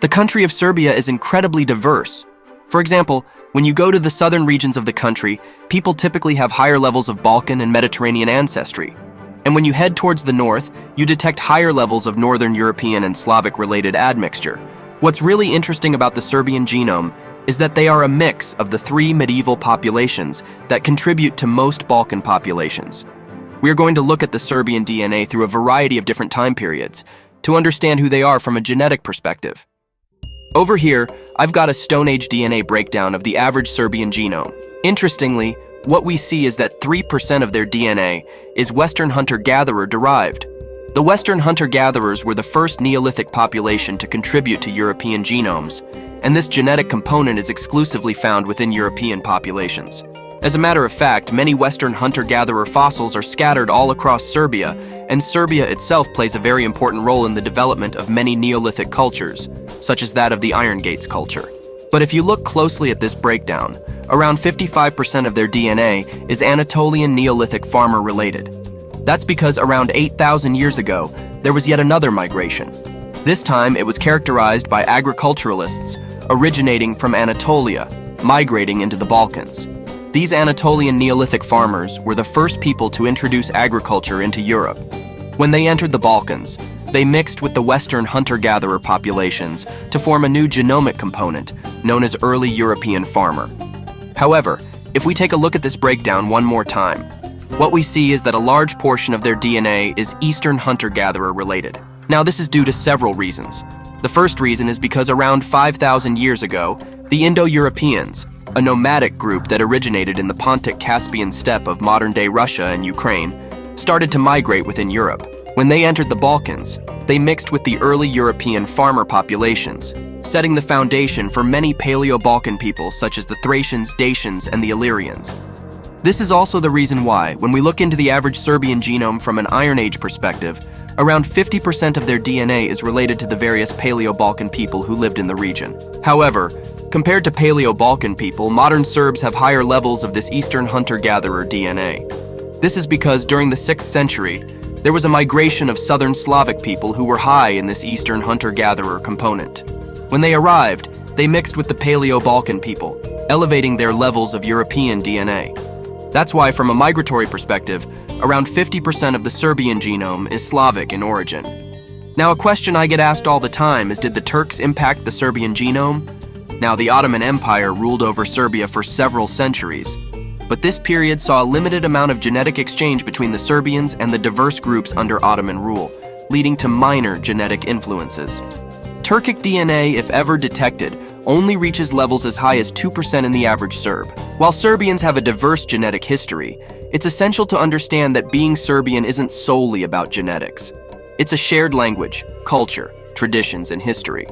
The country of Serbia is incredibly diverse. For example, when you go to the southern regions of the country, people typically have higher levels of Balkan and Mediterranean ancestry. And when you head towards the north, you detect higher levels of Northern European and Slavic-related admixture. What's really interesting about the Serbian genome is that they are a mix of the three medieval populations that contribute to most Balkan populations. We are going to look at the Serbian DNA through a variety of different time periods to understand who they are from a genetic perspective. Over here, I've got a Stone Age DNA breakdown of the average Serbian genome. Interestingly, what we see is that 3% of their DNA is Western hunter-gatherer derived. The Western hunter-gatherers were the first Neolithic population to contribute to European genomes, and this genetic component is exclusively found within European populations. As a matter of fact, many Western hunter-gatherer fossils are scattered all across Serbia, and Serbia itself plays a very important role in the development of many Neolithic cultures, such as that of the Iron Gates culture. But if you look closely at this breakdown, around 55% of their DNA is Anatolian Neolithic farmer-related. That's because around 8,000 years ago, there was yet another migration. This time, it was characterized by agriculturalists originating from Anatolia, migrating into the Balkans. These Anatolian Neolithic farmers were the first people to introduce agriculture into Europe. When they entered the Balkans, they mixed with the Western hunter-gatherer populations to form a new genomic component known as early European farmer. However, if we take a look at this breakdown one more time, what we see is that a large portion of their DNA is Eastern hunter-gatherer related. Now, this is due to several reasons. The first reason is because around 5,000 years ago, the Indo-Europeans, a nomadic group that originated in the Pontic-Caspian steppe of modern-day Russia and Ukraine, started to migrate within Europe. When they entered the Balkans, they mixed with the early European farmer populations, setting the foundation for many Paleo-Balkan peoples such as the Thracians, Dacians, and the Illyrians. This is also the reason why, when we look into the average Serbian genome from an Iron Age perspective, around 50% of their DNA is related to the various Paleo-Balkan people who lived in the region. However, compared to Paleo-Balkan people, modern Serbs have higher levels of this Eastern hunter-gatherer DNA. This is because during the 6th century, there was a migration of Southern Slavic people who were high in this Eastern hunter-gatherer component. When they arrived, they mixed with the Paleo-Balkan people, elevating their levels of European DNA. That's why, from a migratory perspective, around 50% of the Serbian genome is Slavic in origin. Now, a question I get asked all the time is, did the Turks impact the Serbian genome? Now, the Ottoman Empire ruled over Serbia for several centuries, but this period saw a limited amount of genetic exchange between the Serbians and the diverse groups under Ottoman rule, leading to minor genetic influences. Turkic DNA, if ever detected, only reaches levels as high as 2% in the average Serb. While Serbians have a diverse genetic history, it's essential to understand that being Serbian isn't solely about genetics. It's a shared language, culture, traditions, and history.